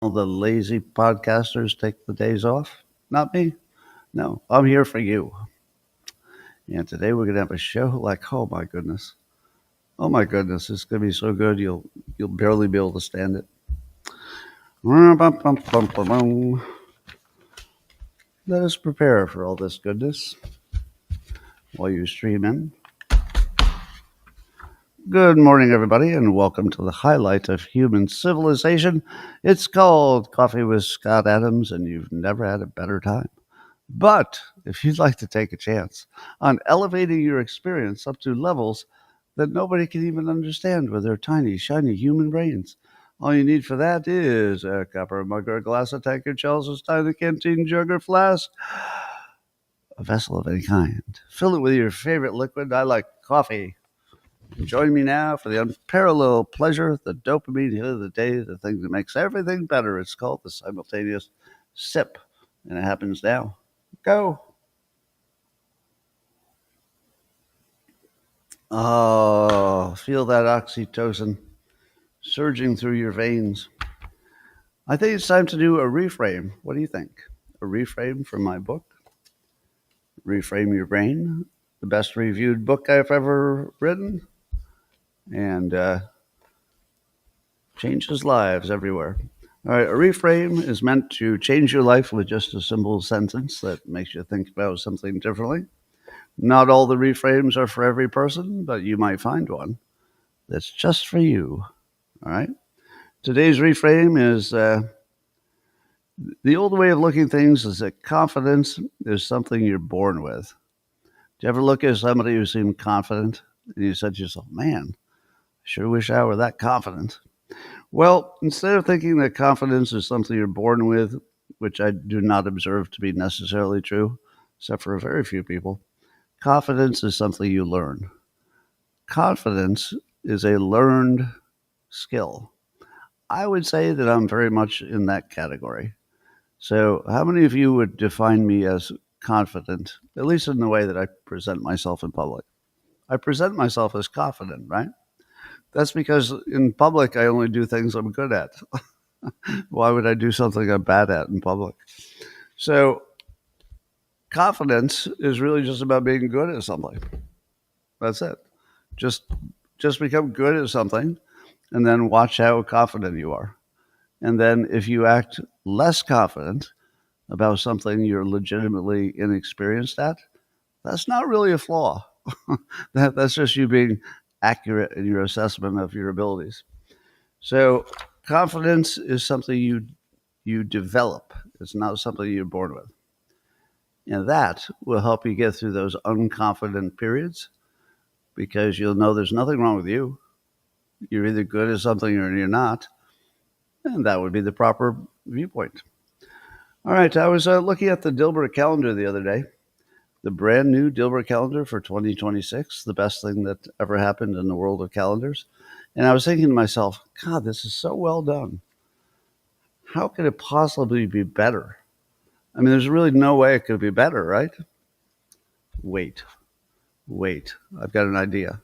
All the lazy podcasters take the days off. Not me. No, I'm here for you. And today we're gonna have a show like, oh my goodness, it's gonna be so good you'll barely be able to stand it. Let us prepare for all this goodness while you stream in. Good morning, everybody, and welcome to the highlight of human civilization. It's called Coffee with Scott Adams, and you've never had a better time. But if you'd like to take a chance on elevating your experience up to levels that nobody can even understand with their tiny, shiny human brains, all you need for that is a copper mug or a glass, a tankard, shells, a stein, a canteen, jug, or flask, a vessel of any kind. Fill it with your favorite liquid. I like coffee. Join me now for the unparalleled pleasure, the dopamine hit of the day, the thing that makes everything better. It's called the simultaneous sip, and it happens now. Go. Oh, feel that oxytocin surging through your veins. I think it's time to do a reframe. What do you think? A reframe from my book, Reframe Your Brain, the best reviewed book I've ever written, and changes lives everywhere. All right, a reframe is meant to change your life with just a simple sentence that makes you think about something differently. Not all the reframes are for every person, but you might find one that's just for you. All right. Today's reframe is the old way of looking at things is that confidence is something you're born with. Do you ever look at somebody who seemed confident and you said to yourself, man, I sure wish I were that confident? Well, instead of thinking that confidence is something you're born with, which I do not observe to be necessarily true, except for a very few people, confidence is something you learn. Confidence is a learned skill. I would say that I'm very much in that category. So, how many of you would define me as confident, at least in the way that I present myself in public? I present myself as confident, right? That's because in public, I only do things I'm good at. Why would I do something I'm bad at in public? So, confidence is really just about being good at something. That's it. Just become good at something and then watch how confident you are. And then if you act less confident about something you're legitimately inexperienced at, that's not really a flaw. That's just you being accurate in your assessment of your abilities. So confidence is something you develop. It's not something you're born with. And that will help you get through those unconfident periods because you'll know there's nothing wrong with you. You're either good at something or you're not. And that would be the proper viewpoint. All right, I was looking at the Dilbert calendar the other day, the brand new Dilbert calendar for 2026, the best thing that ever happened in the world of calendars. And I was thinking to myself, God, this is so well done. How could it possibly be better? I mean, there's really no way it could be better, right? Wait, I've got an idea.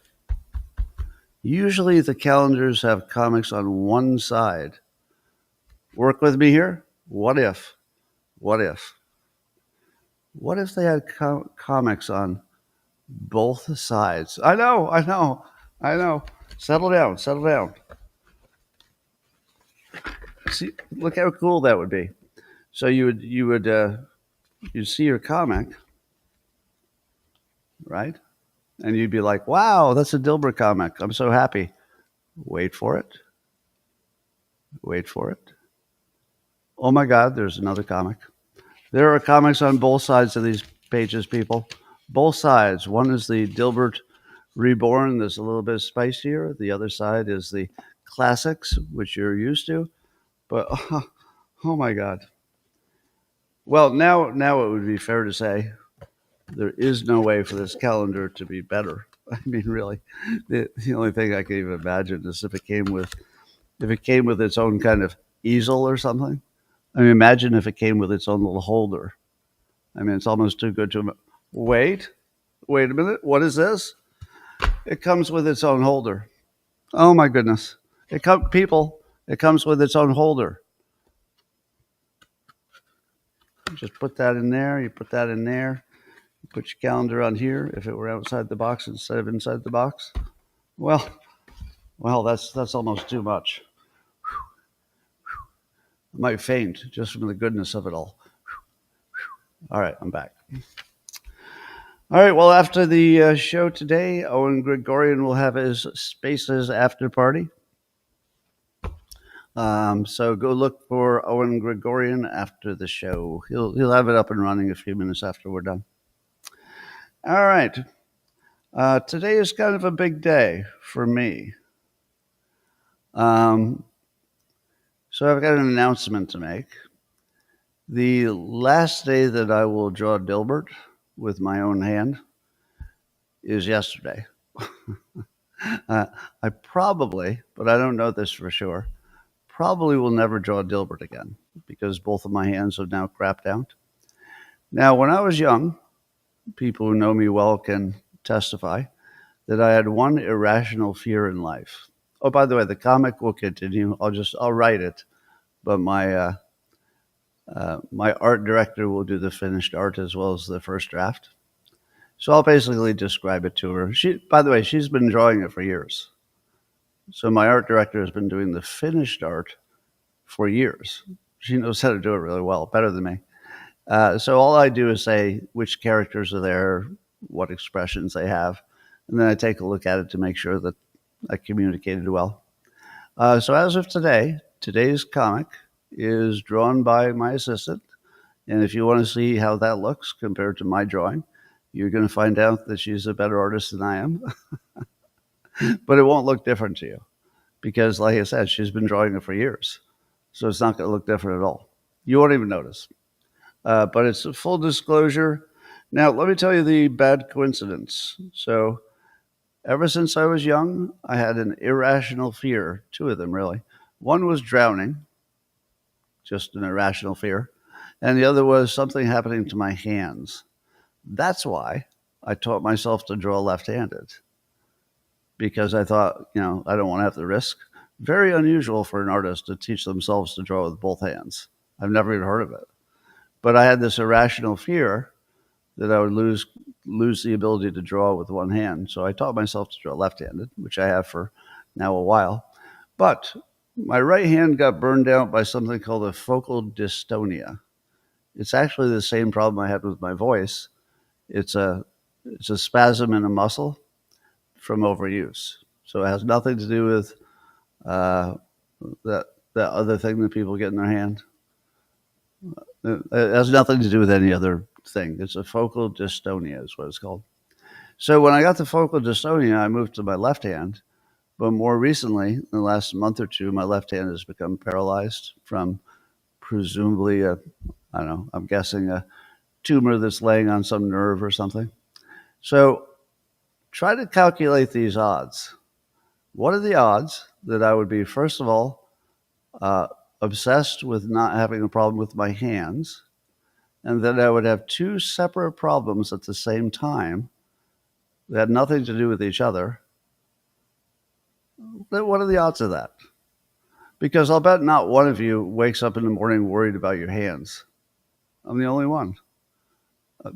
Usually the calendars have comics on one side. Work with me here? What if they had comics on both sides? I know. Settle down. See, look how cool that would be. So you'd see your comic, right? And you'd be like, wow, that's a Dilbert comic. I'm so happy. Wait for it. Oh my God, there's another comic. There are comics on both sides of these pages, people. Both sides. One is the Dilbert Reborn that's a little bit spicier. The other side is the classics, which you're used to. But, oh my God. Well, now it would be fair to say there is no way for this calendar to be better. I mean, really, the only thing I can even imagine is if it came with its own kind of easel or something. I mean, imagine if it came with its own little holder. I mean, it's almost too good to wait a minute. What is this? It comes with its own holder. Oh my goodness! It comes with its own holder. just put that in there. You put that in there. You put your calendar on here. If it were outside the box instead of inside the box, well, that's almost too much. I might faint just from the goodness of it all. All right, I'm back. All right, well, after the show today, Owen Gregorian will have his Spaces after party. So go look for Owen Gregorian after the show. He'll have it up and running a few minutes after we're done. All right. Today is kind of a big day for me. So I've got an announcement to make. The last day that I will draw Dilbert with my own hand is yesterday. I probably, but I don't know this for sure, probably will never draw Dilbert again because both of my hands have now crapped out. Now, when I was young, people who know me well can testify that I had one irrational fear in life. Oh, by the way, the comic will continue. I'll write it, but my art director will do the finished art as well as the first draft. So I'll basically describe it to her. By the way, she's been drawing it for years. So my art director has been doing the finished art for years. She knows how to do it really well, better than me. So all I do is say which characters are there, what expressions they have, and then I take a look at it to make sure that I communicated well. So as of today, today's comic is drawn by my assistant, and if you want to see how that looks compared to my drawing, you're going to find out that she's a better artist than I am. But it won't look different to you because, like I said, she's been drawing it for years. So it's not going to look different at all. You won't even notice. But it's a full disclosure. Now, let me tell you the bad coincidence. So ever since I was young, I had an irrational fear, two of them really. One was drowning, just an irrational fear. And the other was something happening to my hands. That's why I taught myself to draw left-handed, because I thought, I don't want to have the risk. Very unusual for an artist to teach themselves to draw with both hands. I've never even heard of it. But I had this irrational fear that I would lose the ability to draw with one hand. So I taught myself to draw left-handed, which I have for now a while. But my right hand got burned out by something called a focal dystonia. It's actually the same problem I had with my voice. It's a spasm in a muscle from overuse. So it has nothing to do with that other thing that people get in their hand. It has nothing to do with any other thing. It's a focal dystonia is what it's called. So when I got the focal dystonia, I moved to my left hand. But more recently, in the last month or two, my left hand has become paralyzed from presumably I'm guessing a tumor that's laying on some nerve or something. So try to calculate these odds. What are the odds that I would be, first of all, obsessed with not having a problem with my hands, and that I would have two separate problems at the same time that had nothing to do with each other? What are the odds of that? Because I'll bet not one of you wakes up in the morning worried about your hands. I'm the only one.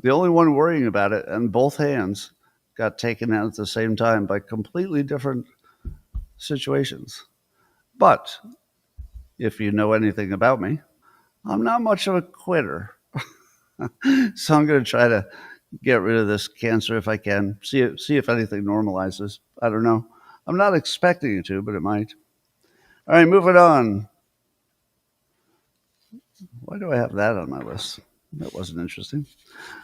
The only one worrying about it, and both hands got taken out at the same time by completely different situations. But if you know anything about me, I'm not much of a quitter. So I'm going to try to get rid of this cancer if I can. See if anything normalizes. I don't know. I'm not expecting it to, but it might. All right, moving on. Why do I have that on my list? That wasn't interesting.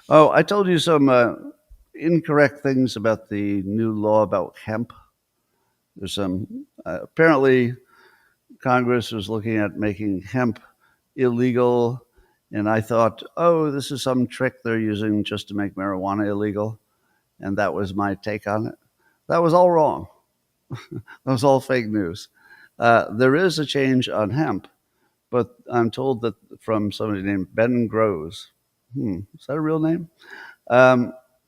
Oh, I told you some incorrect things about the new law about hemp. There's some, apparently Congress was looking at making hemp illegal, and I thought, oh, this is some trick they're using just to make marijuana illegal, and that was my take on it. That was all wrong. That was all fake news. There is a change on hemp, but I'm told that from somebody named Ben Groves. Is that a real name?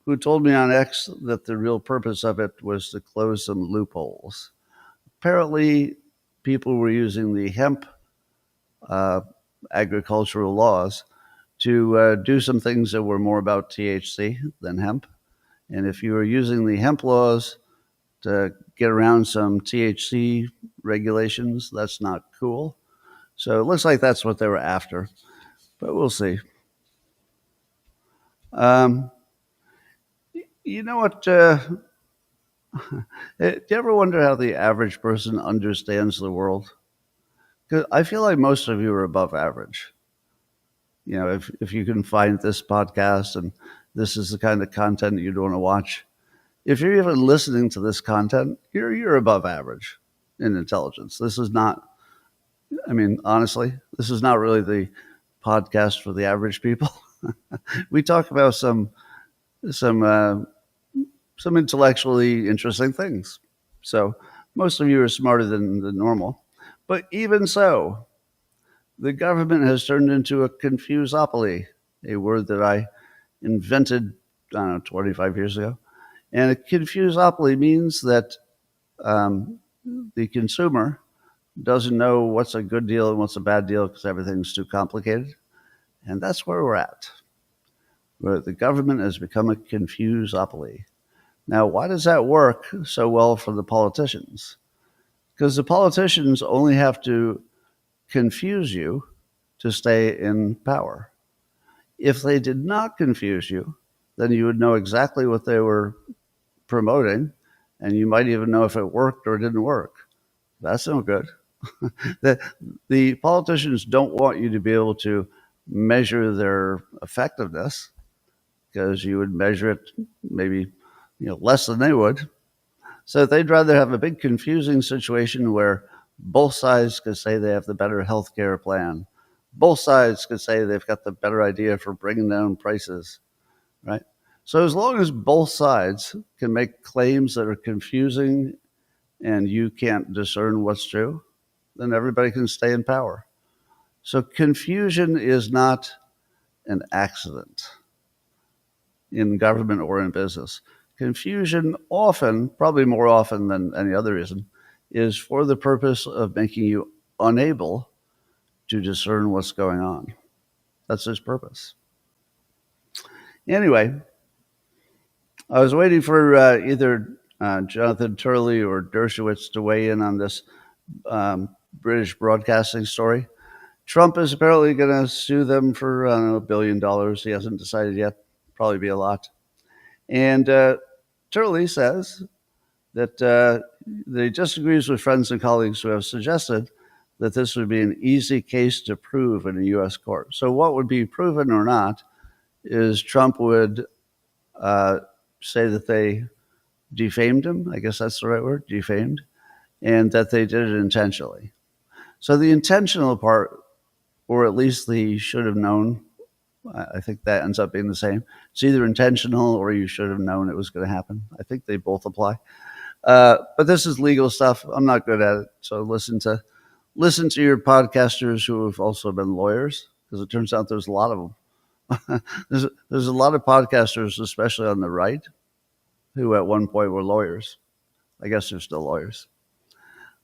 Who told me on X that the real purpose of it was to close some loopholes. Apparently, people were using the hemp agricultural laws to do some things that were more about THC than hemp. And if you were using the hemp laws to get around some THC regulations, that's not cool. So it looks like that's what they were after, but we'll see. Um, you know what? Do you ever wonder how the average person understands the world? Because I feel like most of you are above average. You know, if you can find this podcast and this is the kind of content you'd want to watch, if you're even listening to this content, you're above average in intelligence. This is not. I mean, honestly, this is not really the podcast for the average people. We talk about some some intellectually interesting things. So most of you are smarter than normal. But even so, the government has turned into a confusopoly, a word that I invented, I don't know, 25 years ago. And a confusopoly means that the consumer doesn't know what's a good deal and what's a bad deal because everything's too complicated. And that's where we're at, where the government has become a confusopoly. Now, why does that work so well for the politicians? Because the politicians only have to confuse you to stay in power. If they did not confuse you, then you would know exactly what they were promoting, and you might even know if it worked or didn't work. That's no good. The politicians don't want you to be able to measure their effectiveness because you would measure it maybe less than they would. So they'd rather have a big confusing situation where both sides could say they have the better health care plan. Both sides could say they've got the better idea for bringing down prices, right? So as long as both sides can make claims that are confusing and you can't discern what's true, then everybody can stay in power. So confusion is not an accident in government or in business. Confusion often, probably more often than any other reason, is for the purpose of making you unable to discern what's going on. That's its purpose. Anyway, I was waiting for either Jonathan Turley or Dershowitz to weigh in on this British broadcasting story. Trump is apparently going to sue them for, I don't know, $1 billion. He hasn't decided yet. Probably be a lot. And Turley says that he disagrees with friends and colleagues who have suggested that this would be an easy case to prove in a U.S. court. So what would be proven or not is Trump would say that they defamed him. I guess that's the right word, defamed, and that they did it intentionally. So the intentional part, or at least the should have known, I think that ends up being the same. It's either intentional or you should have known it was going to happen. I think they both apply. But this is legal stuff. I'm not good at it. So listen to your podcasters who have also been lawyers, because it turns out there's a lot of them. there's a lot of podcasters, especially on the right, who at one point were lawyers. I guess they're still lawyers.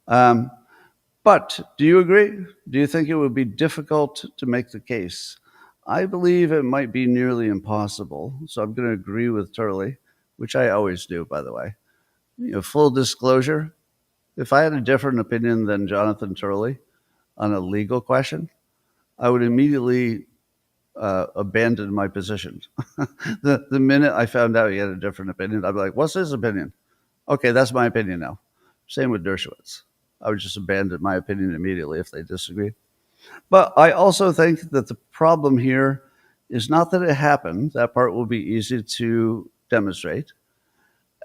But do you agree? Do you think it would be difficult to make the case? I believe it might be nearly impossible. So I'm going to agree with Turley, which I always do, by the way. Full disclosure, if I had a different opinion than Jonathan Turley on a legal question, I would immediately abandon my position. the minute I found out he had a different opinion, I'd be like, what's his opinion? Okay, that's my opinion now. Same with Dershowitz. I would just abandon my opinion immediately if they disagreed. But I also think that the problem here is not that it happened. That part will be easy to demonstrate.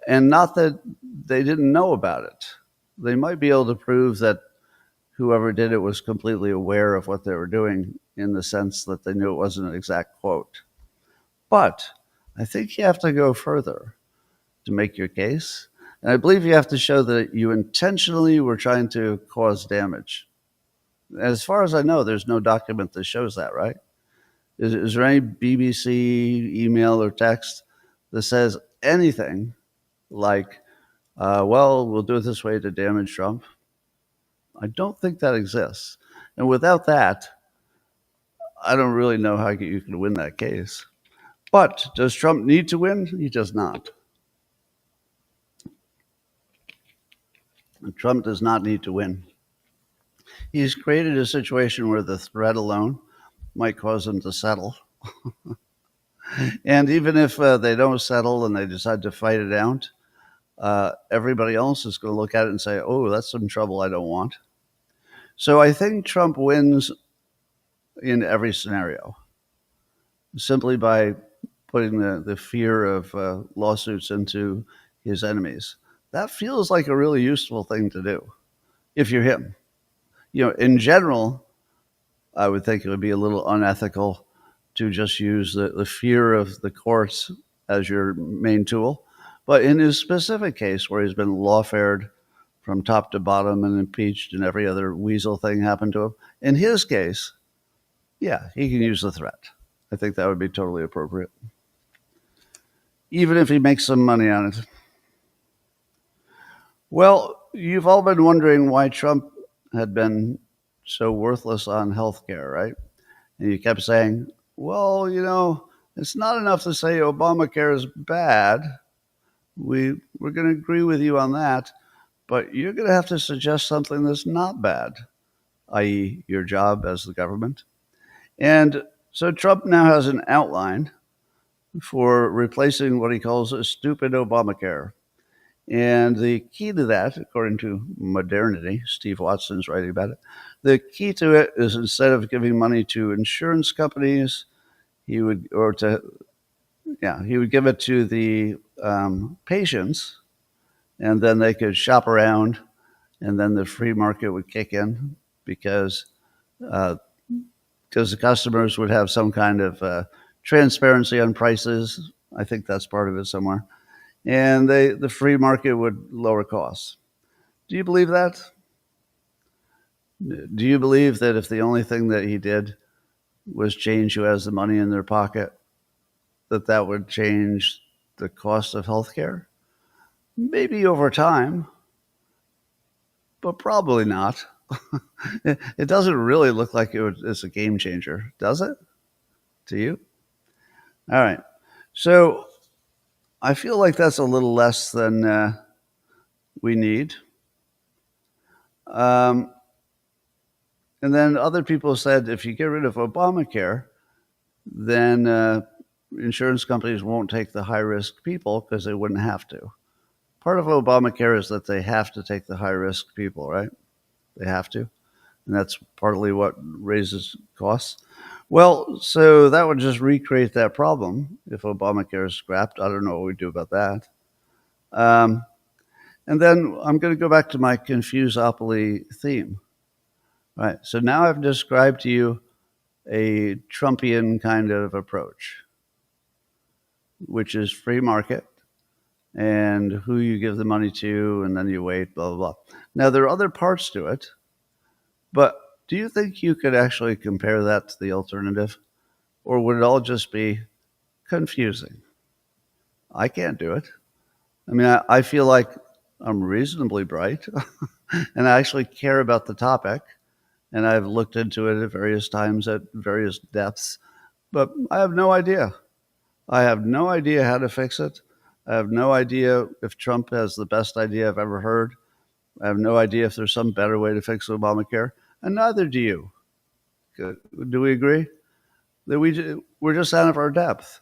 And not that they didn't know about it. They might be able to prove that whoever did it was completely aware of what they were doing in the sense that they knew it wasn't an exact quote. But I think you have to go further to make your case. And I believe you have to show that you intentionally were trying to cause damage. As far as I know, there's no document that shows that, right? Is there any BBC email or text that says anything like, well, we'll do it this way to damage Trump? I don't think that exists. And without that, I don't really know how you can win that case. But does Trump need to win? He does not. Trump does not need to win. He's created a situation where the threat alone might cause him to settle. And even if they don't settle and they decide to fight it out, everybody else is going to look at it and say, oh, that's some trouble I don't want. So I think Trump wins in every scenario simply by putting the fear of lawsuits into his enemies. That feels like a really useful thing to do if you're him. In general, I would think it would be a little unethical to just use the fear of the courts as your main tool. But in his specific case, where he's been lawfared from top to bottom and impeached and every other weasel thing happened to him, in his case, yeah, he can use the threat. I think that would be totally appropriate, even if he makes some money on it. Well, you've all been wondering why Trump had been so worthless on healthcare, right? And you kept saying, well, it's not enough to say Obamacare is bad. We're going to agree with you on that, but you're going to have to suggest something that's not bad, i.e., your job as the government. And so Trump now has an outline for replacing what he calls a stupid Obamacare. And the key to that, according to Modernity, Steve Watson's writing about it, the key to it is instead of giving money to insurance companies, he would give it to the patients, and then they could shop around, and then the free market would kick in because the customers would have some kind of transparency on prices. I think that's part of it somewhere. And the free market would lower costs. Do you believe that? Do you believe that if the only thing that he did was change who has the money in their pocket, that would change the cost of healthcare? Maybe over time, but probably not. It doesn't really look like it's a game changer, does it? To you? All right. So I feel like that's a little less than we need. And then other people said if you get rid of Obamacare, then insurance companies won't take the high-risk people because they wouldn't have to. Part of Obamacare is that they have to take the high-risk people, right? They have to. And that's partly what raises costs. Well, so that would just recreate that problem if Obamacare is scrapped. I don't know what we do about that. And then I'm going to go back to my Confuseopoly theme. All right, so now I've described to you a Trumpian kind of approach, which is free market and who you give the money to, and then you wait, blah, blah, blah. Now, there are other parts to it, but do you think you could actually compare that to the alternative? Or would it all just be confusing? I can't do it. I mean, I feel like I'm reasonably bright, and I actually care about the topic, and I've looked into it at various times at various depths, but I have no idea. I have no idea how to fix it. I have no idea if Trump has the best idea I've ever heard. I have no idea if there's some better way to fix Obamacare, and neither do you. Do we agree? That we're just out of our depth,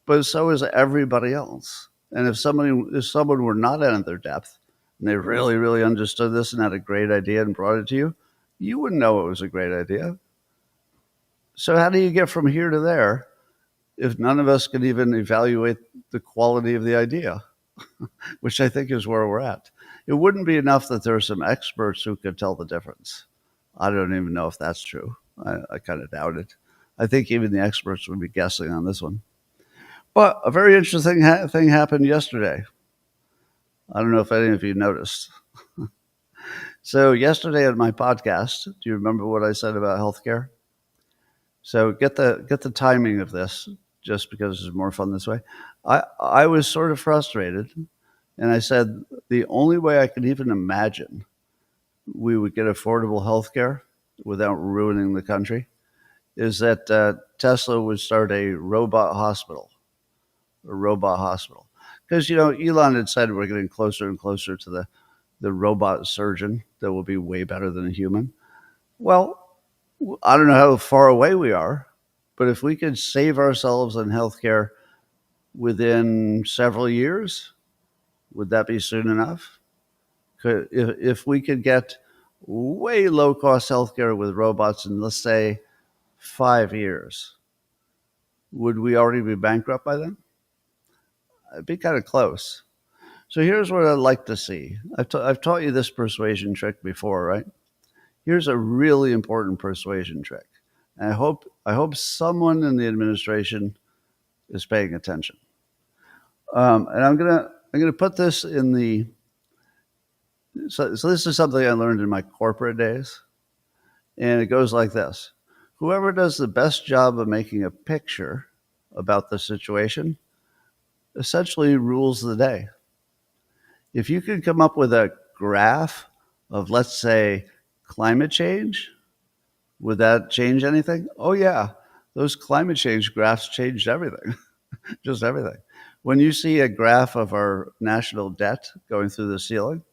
but so is everybody else. And if someone were not out of their depth, and they really, really understood this and had a great idea and brought it to you, you wouldn't know it was a great idea. So how do you get from here to there if none of us can even evaluate the quality of the idea, which I think is where we're at? It wouldn't be enough that there are some experts who could tell the difference. I don't even know if that's true. I kind of doubt it. I think even the experts would be guessing on this one. But a very interesting thing happened yesterday. I don't know if any of you noticed. So yesterday at my podcast, do you remember what I said about healthcare? So get the timing of this, just because it's more fun this way. I was sort of frustrated, and I said the only way I could even imagine we would get affordable healthcare without ruining the country is that Tesla would start a robot hospital. Because, Elon had said we're getting closer and closer to the robot surgeon that will be way better than a human. Well, I don't know how far away we are, but if we could save ourselves in healthcare within several years, would that be soon enough? If we could get way low cost healthcare with robots in, let's say, 5 years, would we already be bankrupt by then? It'd be kind of close. So here's what I'd like to see. I've taught you this persuasion trick before, right? Here's a really important persuasion trick. And I hope someone in the administration is paying attention. And I'm gonna put this in the. So this is something I learned in my corporate days, and it goes like this: whoever does the best job of making a picture about the situation essentially rules the day. If you could come up with a graph of, let's say, climate change, would that change anything? Oh, yeah. Those climate change graphs changed everything, just everything. When you see a graph of our national debt going through the ceiling,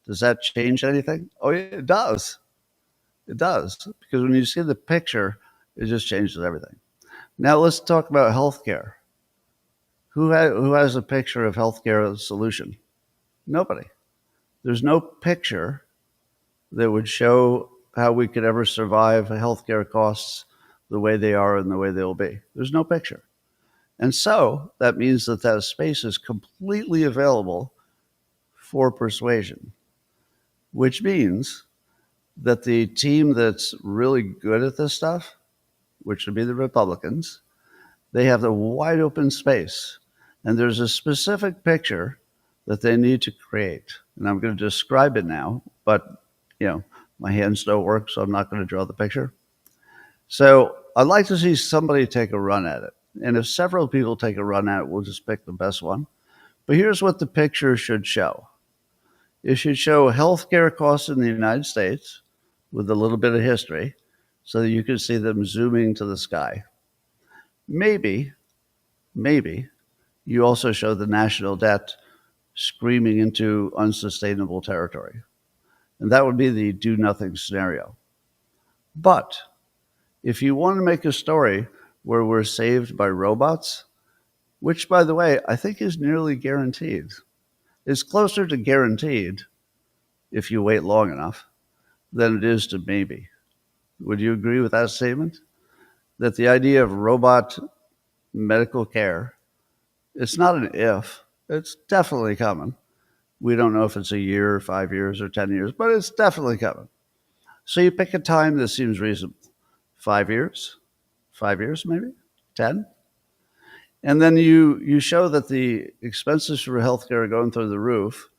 does that change anything? Oh, yeah, it does. It does. Because when you see the picture, it just changes everything. Now let's talk about healthcare. Who has a picture of healthcare as a solution? Nobody. There's no picture that would show how we could ever survive healthcare costs the way they are and the way they'll be. There's no picture. And so that means that space is completely available for persuasion, which means that the team that's really good at this stuff, which would be the Republicans, they have the wide open space. And there's a specific picture that they need to create. And I'm going to describe it now, but my hands don't work, so I'm not going to draw the picture. So I'd like to see somebody take a run at it. And if several people take a run at it, we'll just pick the best one. But here's what the picture should show. It should show healthcare costs in the United States with a little bit of history so that you can see them zooming to the sky. Maybe you also show the national debt screaming into unsustainable territory. And that would be the do nothing scenario. But if you want to make a story where we're saved by robots, which, by the way, I think is nearly guaranteed, it's closer to guaranteed if you wait long enough than it is to maybe. Would you agree with that statement? That the idea of robot medical care, it's not an if, it's definitely coming. We don't know if it's a year, 5 years, or 10 years, but it's definitely coming. So you pick a time that seems reasonable. 5 years? 5 years, maybe? 10? And then you show that the expenses for healthcare are going through the roof.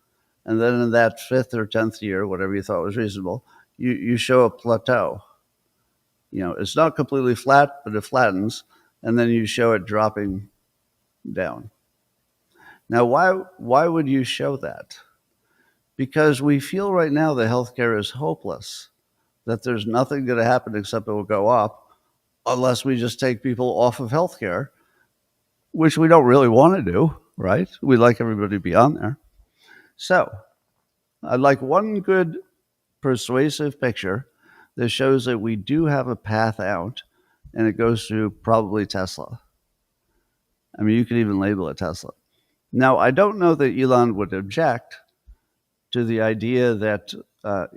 And then in that 5th or 10th year, whatever you thought was reasonable, you show a plateau. It's not completely flat, but it flattens. And then you show it dropping down. Now, why would you show that? Because we feel right now that healthcare is hopeless, that there's nothing going to happen except it will go up unless we just take people off of healthcare, which we don't really want to do, right? We'd like everybody to be on there. So I'd like one good persuasive picture that shows that we do have a path out, and it goes through probably Tesla. I mean, you could even label it Tesla. Now, I don't know that Elon would object to the idea that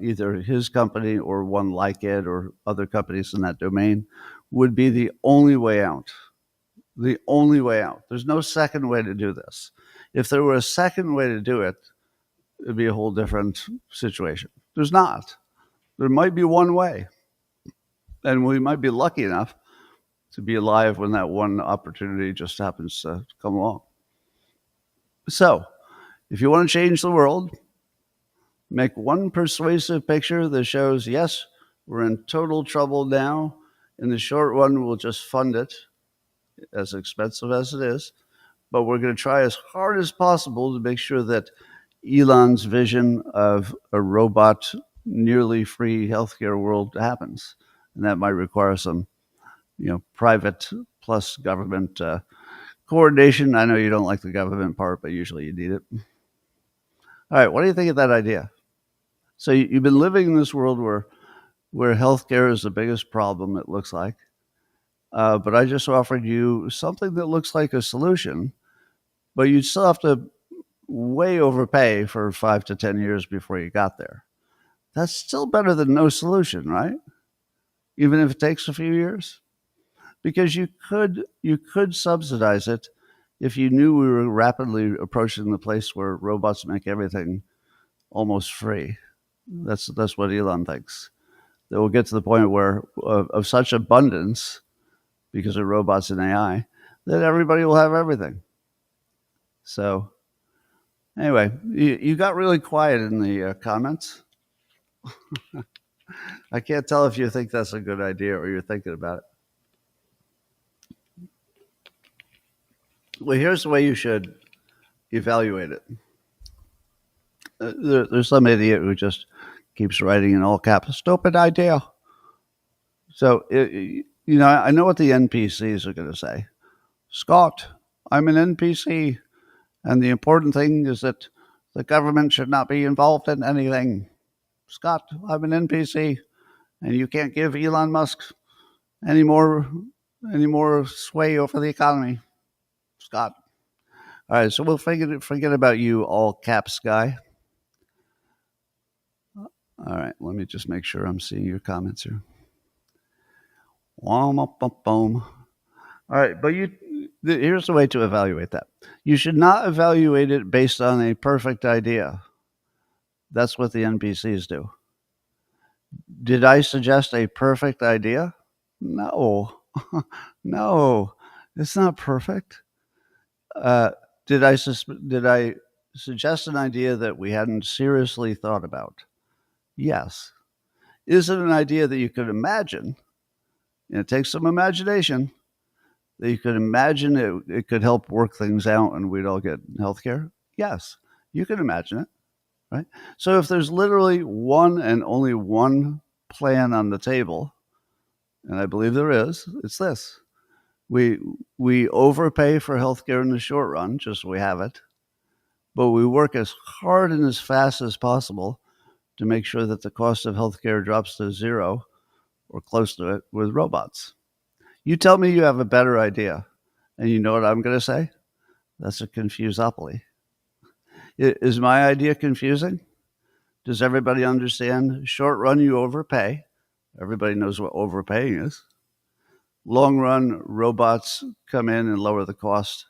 either his company or one like it or other companies in that domain would be the only way out. The only way out. There's no second way to do this. If there were a second way to do it, it'd be a whole different situation. There's not. There might be one way. And we might be lucky enough to be alive when that one opportunity just happens to come along. So, if you want to change the world, make one persuasive picture that shows, yes, we're in total trouble now. In the short run, we'll just fund it, as expensive as it is. But we're going to try as hard as possible to make sure that Elon's vision of a robot, nearly free healthcare world happens. And that might require some private plus government coordination. I know you don't like the government part, but usually you need it. All right, what do you think of that idea? So you've been living in this world where healthcare is the biggest problem, it looks like. But I just offered you something that looks like a solution, but you'd still have to way overpay for 5 to 10 years before you got there. That's still better than no solution, right? Even if it takes a few years, because you could subsidize it if you knew we were rapidly approaching the place where robots make everything almost free. That's what Elon thinks. That we'll get to the point where of such abundance because of robots and AI that everybody will have everything. So anyway, you got really quiet in the comments. I can't tell if you think that's a good idea or you're thinking about it. Well, here's the way you should evaluate it. There's some idiot who just keeps writing in all caps, stupid idea. So, I know what the NPCs are going to say. Scott, I'm an NPC, and the important thing is that the government should not be involved in anything. Scott, I'm an NPC, and you can't give Elon Musk any more sway over the economy. Scott. All right, so we'll forget about you, all caps guy. All right, let me just make sure I'm seeing your comments here. All right, but here's the way to evaluate that. You should not evaluate it based on a perfect idea. That's what the NPCs do. Did I suggest a perfect idea? No. No, it's not perfect. Did I suggest an idea that we hadn't seriously thought about? Yes. Is it an idea that you could imagine? It takes some imagination. That you could imagine it could help work things out and we'd all get health care? Yes, you can imagine it, right? So if there's literally one and only one plan on the table, and I believe there is, it's this. We overpay for healthcare in the short run, just so we have it, but we work as hard and as fast as possible to make sure that the cost of healthcare drops to zero or close to it with robots. You tell me you have a better idea, and you know what I'm going to say? That's a confusopoly. Is my idea confusing? Does everybody understand? Short run, you overpay. Everybody knows what overpaying is. Long run, robots come in and lower the cost.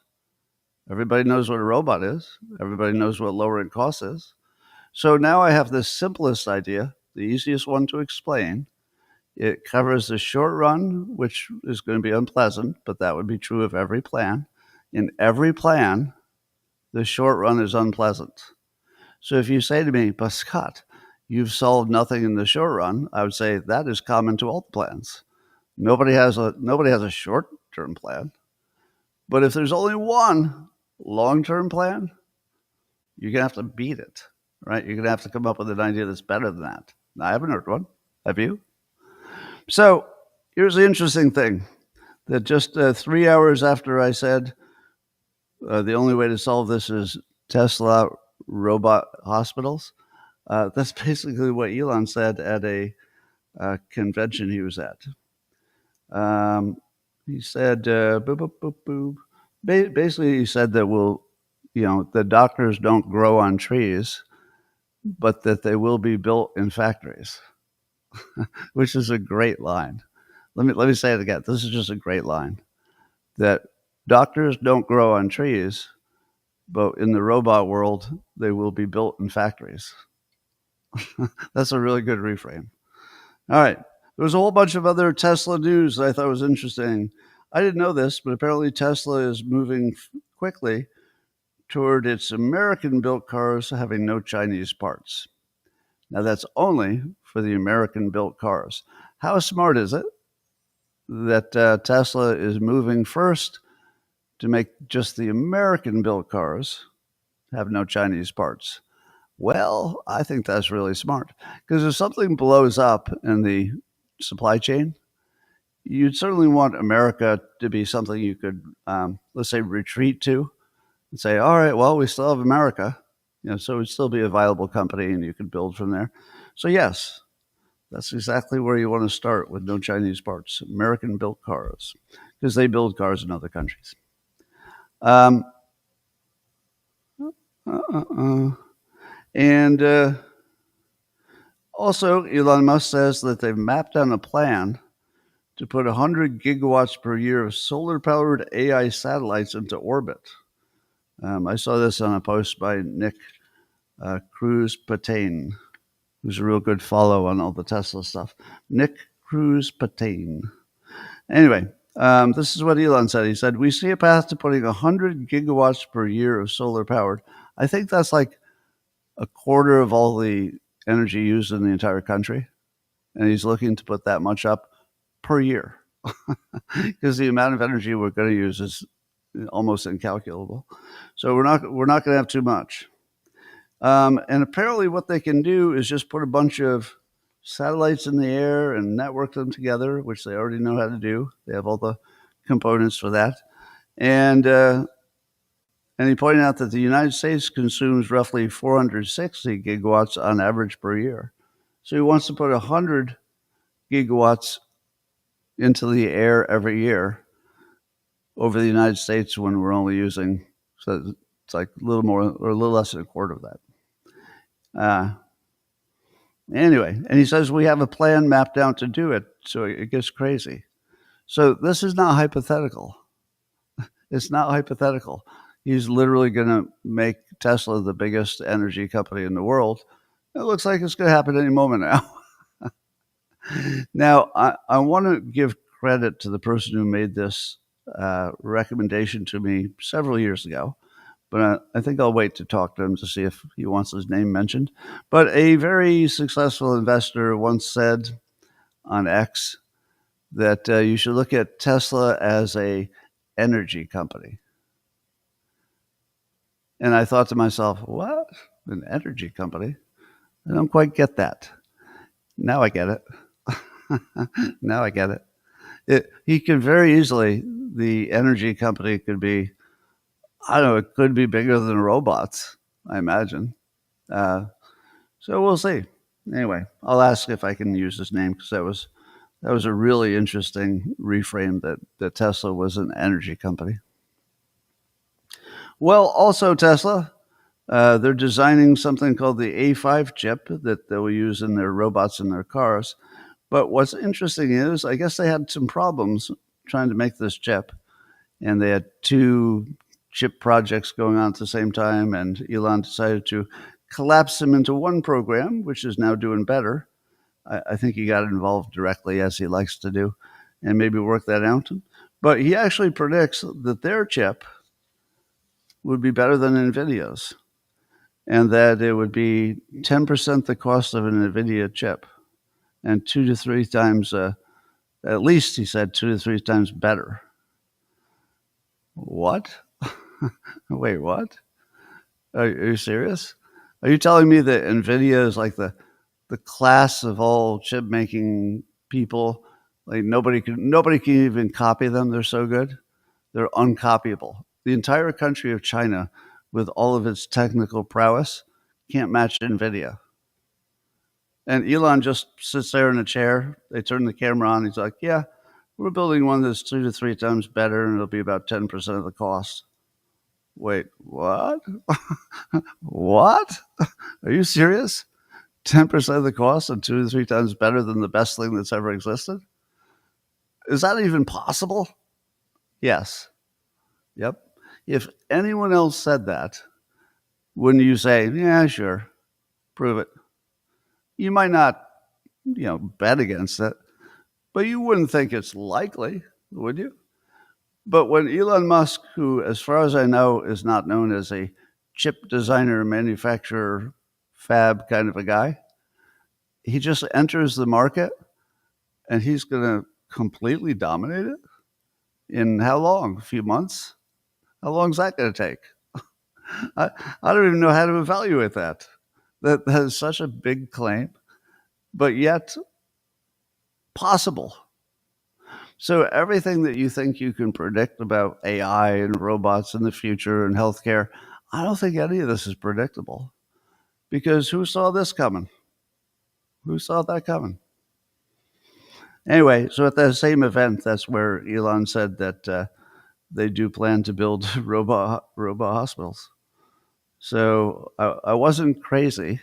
Everybody knows what a robot is. Everybody knows what lowering costs is. So now I have the simplest idea, the easiest one to explain. It covers the short run, which is going to be unpleasant, but that would be true of every plan. In every plan, the short run is unpleasant. So if you say to me, but Scott, you've solved nothing in the short run, I would say that is common to all the plans. Nobody has a short-term plan. But if there's only one long-term plan, you're going to have to beat it, right? You're going to have to come up with an idea that's better than that. Now, I haven't heard one. Have you? So here's the interesting thing, that just 3 hours after I said the only way to solve this is Tesla robot hospitals, that's basically what Elon said at a convention he was at. He said, basically he said that the doctors don't grow on trees, but that they will be built in factories. Which is a great line. Let me say it again. This is just a great line. That doctors don't grow on trees, but in the robot world, they will be built in factories. That's a really good reframe. All right. There was a whole bunch of other Tesla news that I thought was interesting. I didn't know this, but apparently Tesla is moving quickly toward its American-built cars having no Chinese parts. Now, that's only for the American-built cars. How smart is it that Tesla is moving first to make just the American-built cars have no Chinese parts? Well, I think that's really smart, because if something blows up in the supply chain, you'd certainly want America to be something you could, let's say, retreat to and say, all right, well, we still have America, so it'd still be a viable company and you could build from there. So yes, that's exactly where you want to start with no Chinese parts, American built cars, because they build cars in other countries. Um, and also, Elon Musk says that they've mapped out a plan to put 100 gigawatts per year of solar-powered AI satellites into orbit. I saw this on a post by Nick Cruz Patain, who's a real good follow on all the Tesla stuff. Nick Cruz Patain. Anyway, this is what Elon said. He said, we see a path to putting 100 gigawatts per year of solar powered. I think that's like a quarter of all the energy used in the entire country. And he's looking to put that much up per year because the amount of energy we're going to use is almost incalculable. So we're not going to have too much. And apparently what they can do is just put a bunch of satellites in the air and network them together, which they already know how to do. They have all the components for that. And he pointed out that the United States consumes roughly 460 gigawatts on average per year. So he wants to put 100 gigawatts into the air every year over the United States when we're only using, so it's like a little more or a little less than a quarter of that. Anyway, and he says we have a plan mapped out to do it, so it gets crazy. So this is not hypothetical. It's not hypothetical. He's literally going to make Tesla the biggest energy company in the world. It looks like it's going to happen any moment now. Now, I want to give credit to the person who made this recommendation to me several years ago, but I think I'll wait to talk to him to see if he wants his name mentioned. But a very successful investor once said on X that you should look at Tesla as a energy company. And I thought to myself, what? An energy company? I don't quite get that. Now I get it. Now I get it. He could very easily, the energy company could be, I don't know, it could be bigger than robots, I imagine. So we'll see. Anyway, I'll ask if I can use his name because that was a really interesting reframe that Tesla was an energy company. Well, also Tesla, they're designing something called the A5 chip that they will use in their robots in their cars. But what's interesting is, I guess they had some problems trying to make this chip, and they had two chip projects going on at the same time, and Elon decided to collapse them into one program, which is now doing better. I think he got involved directly, as he likes to do, and maybe work that out. But he actually predicts that their chip would be better than NVIDIA's, and that it would be 10% the cost of an NVIDIA chip, and 2 to 3 times, at least he said 2 to 3 times better. What? Wait, what? Are you serious? Are you telling me that NVIDIA is like the class of all chip making people? Like nobody can even copy them. They're so good. They're uncopyable. The entire country of China, with all of its technical prowess, can't match NVIDIA. And Elon just sits there in a chair. They turn the camera on. He's like, yeah, we're building one that's 2 to 3 times better, and it'll be about 10% of the cost. Wait, what? What? Are you serious? 10% of the cost and 2 to 3 times better than the best thing that's ever existed? Is that even possible? Yes. Yep. If anyone else said that, wouldn't you say, yeah, sure, prove it? You might not, bet against it, but you wouldn't think it's likely, would you? But when Elon Musk, who, as far as I know, is not known as a chip designer, manufacturer, fab kind of a guy, he just enters the market and he's going to completely dominate it in how long? A few months? How long is that going to take? I don't even know how to evaluate that. That is such a big claim, but yet possible. So everything that you think you can predict about AI and robots in the future and healthcare, I don't think any of this is predictable because who saw this coming? Who saw that coming? Anyway, so at that same event, that's where Elon said that they do plan to build robot hospitals. So I wasn't crazy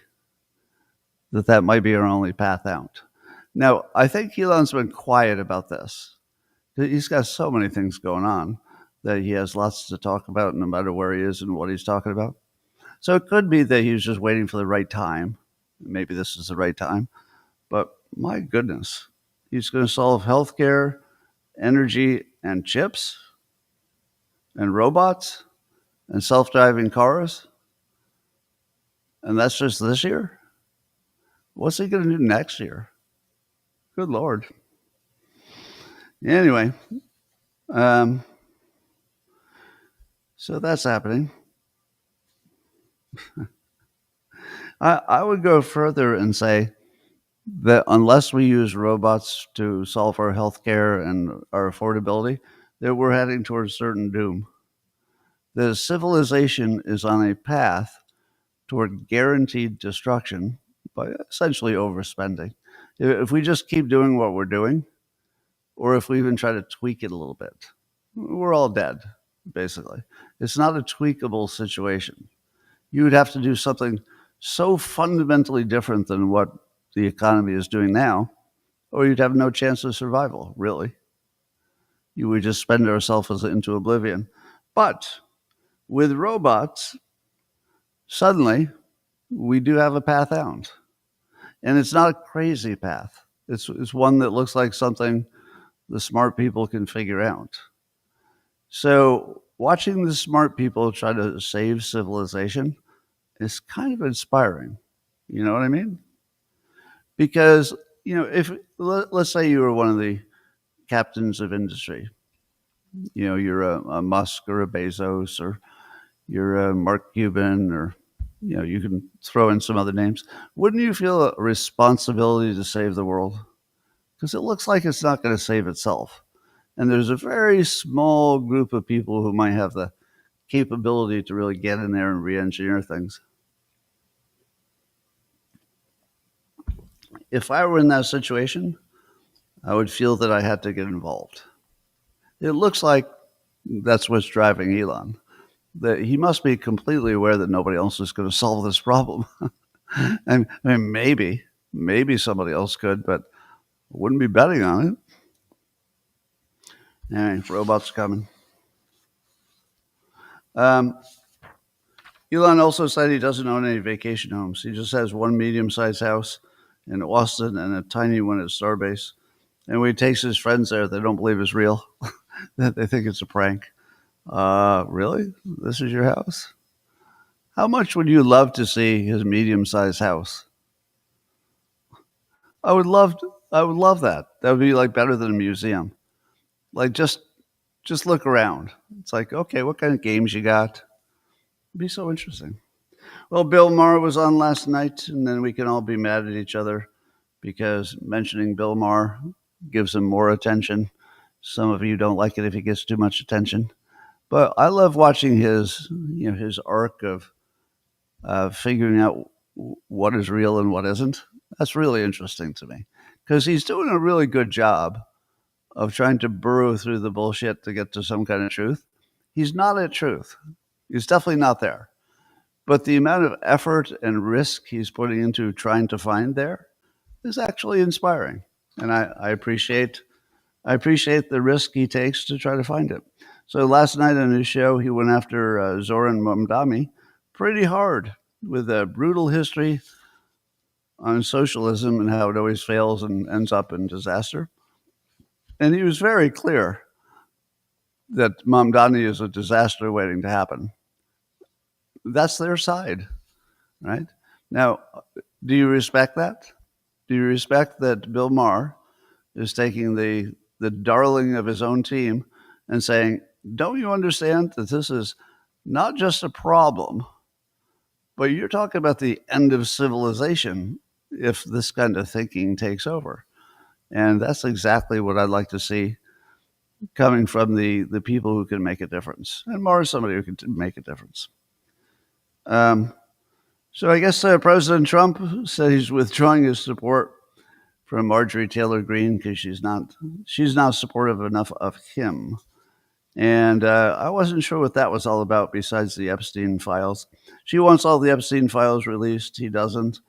that might be our only path out. Now, I think Elon's been quiet about this. He's got so many things going on that he has lots to talk about no matter where he is and what he's talking about. So it could be that he was just waiting for the right time. Maybe this is the right time. But my goodness, he's going to solve healthcare, energy, and chips, and robots, and self driving cars. And that's just this year? What's he going to do next year? Good Lord. Anyway, um, so that's happening. I would go further and say that unless we use robots to solve our healthcare and our affordability, that we're heading towards certain doom. The civilization is on a path toward guaranteed destruction by essentially overspending. If we just keep doing what we're doing, or if we even try to tweak it a little bit, we're all dead, basically. It's not a tweakable situation. You would have to do something so fundamentally different than what the economy is doing now, or you'd have no chance of survival, really. You would just spend ourselves into oblivion. But with robots, suddenly we do have a path out. And it's not a crazy path. It's one that looks like something the smart people can figure out. So watching the smart people try to save civilization is kind of inspiring. You know what I mean? Because, if let's say you were one of the captains of industry, you're a Musk or a Bezos or you're a Mark Cuban or, you can throw in some other names. Wouldn't you feel a responsibility to save the world? Because it looks like it's not going to save itself. And there's a very small group of people who might have the capability to really get in there and re-engineer things. If I were in that situation, I would feel that I had to get involved. It looks like that's what's driving Elon. That he must be completely aware that nobody else is going to solve this problem. I mean, maybe somebody else could, but I wouldn't be betting on it. Anyway, robots coming. Elon also said he doesn't own any vacation homes. He just has one medium-sized house in Austin and a tiny one at Starbase. And when he takes his friends there, they don't believe it's real. They think it's a prank. Really? This is your house? How much would you love to see his medium-sized house? I would love that. That would be like better than a museum. Like just look around. It's like, okay, what kind of games you got? It'd be so interesting. Well, Bill Maher was on last night, and then we can all be mad at each other because mentioning Bill Maher gives him more attention. Some of you don't like it if he gets too much attention. But I love watching his arc of figuring out what is real and what isn't. That's really interesting to me because he's doing a really good job of trying to burrow through the bullshit to get to some kind of truth. He's not at truth. He's definitely not there. But the amount of effort and risk he's putting into trying to find there is actually inspiring. And I appreciate the risk he takes to try to find it. So last night on his show, he went after Zoran Mamdani pretty hard with a brutal history on socialism and how it always fails and ends up in disaster. And he was very clear that Mamdani is a disaster waiting to happen. That's their side, right? Now, do you respect that? Do you respect that Bill Maher is taking the darling of his own team and saying, don't you understand that this is not just a problem, but you're talking about the end of civilization if this kind of thinking takes over? And that's exactly what I'd like to see coming from the people who can make a difference, and Maher is somebody who can make a difference. Um, so I guess President Trump said he's withdrawing his support from Marjorie Taylor Greene because she's not supportive enough of him. And I wasn't sure what that was all about besides the Epstein files. She wants all the Epstein files released. He doesn't.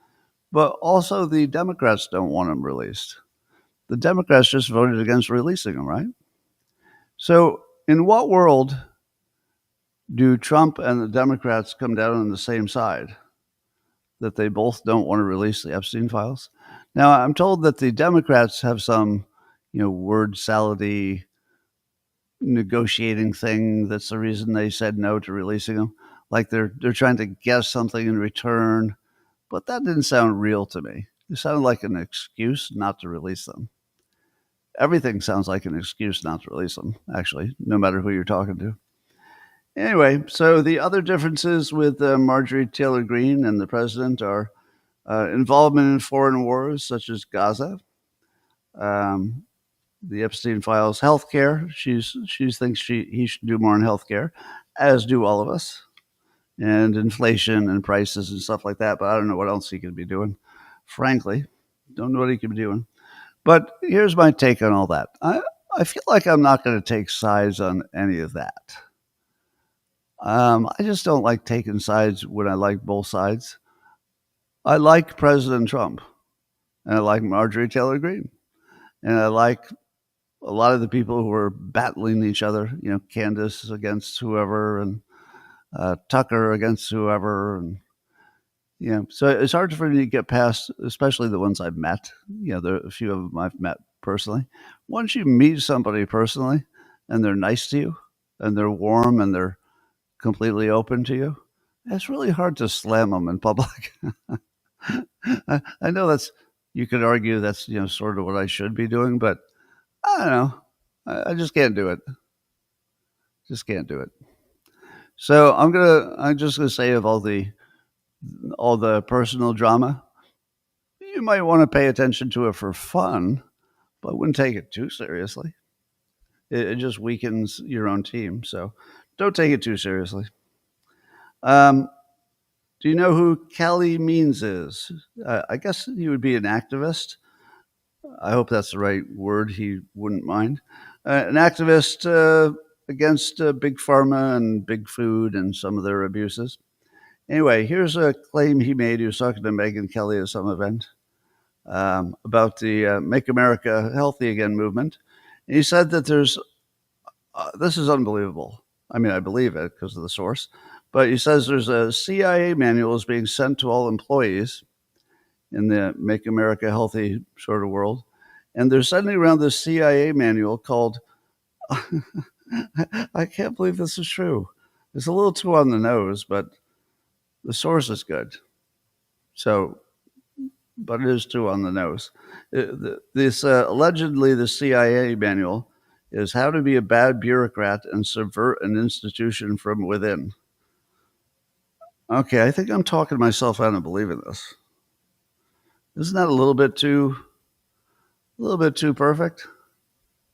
But also the Democrats don't want them released. The Democrats just voted against releasing them, right? So in what world do Trump and the Democrats come down on the same side? That they both don't want to release the Epstein files? Now, I'm told that the Democrats have some, word salady negotiating thing that's the reason they said no to releasing them. Like they're trying to guess something in return, but that didn't sound real to me. It sounded like an excuse not to release them. Everything sounds like an excuse not to release them, actually, no matter who you're talking to. Anyway, so the other differences with Marjorie Taylor Greene and the president are involvement in foreign wars such as Gaza, the Epstein files, healthcare. She thinks he should do more in healthcare, as do all of us, and inflation and prices and stuff like that. But I don't know what else he could be doing. Frankly, don't know what he could be doing. But here's my take on all that. I feel like I'm not going to take sides on any of that. I just don't like taking sides when I like both sides. I like President Trump, and I like Marjorie Taylor Greene, and I like a lot of the people who are battling each other, Candace against whoever and Tucker against whoever. And, so it's hard for me to get past, especially the ones I've met. There are a few of them I've met personally. Once you meet somebody personally and they're nice to you and they're warm and they're completely open to you, it's really hard to slam them in public. I know you could argue that's, sort of what I should be doing, but I don't know. I just can't do it. Just can't do it. So I'm just gonna say of all the personal drama, you might want to pay attention to it for fun, but wouldn't take it too seriously. It just weakens your own team, so don't take it too seriously. Do you know who Kelly Means is? I guess he would be an activist. I hope that's the right word. He wouldn't mind. An activist against big pharma and big food and some of their abuses. Anyway, here's a claim he made. He was talking to Megyn Kelly at some event about the Make America Healthy Again movement. And he said that this is unbelievable. I mean, I believe it because of the source. But he says there's a CIA manual is being sent to all employees in the Make America Healthy sort of world. And they're sending around this CIA manual called, I can't believe this is true. It's a little too on the nose, but the source is good. So, but it is too on the nose. This allegedly the CIA manual is how to be a bad bureaucrat and subvert an institution from within. Okay, I think I'm talking myself out of believing this. Isn't that a little bit too perfect?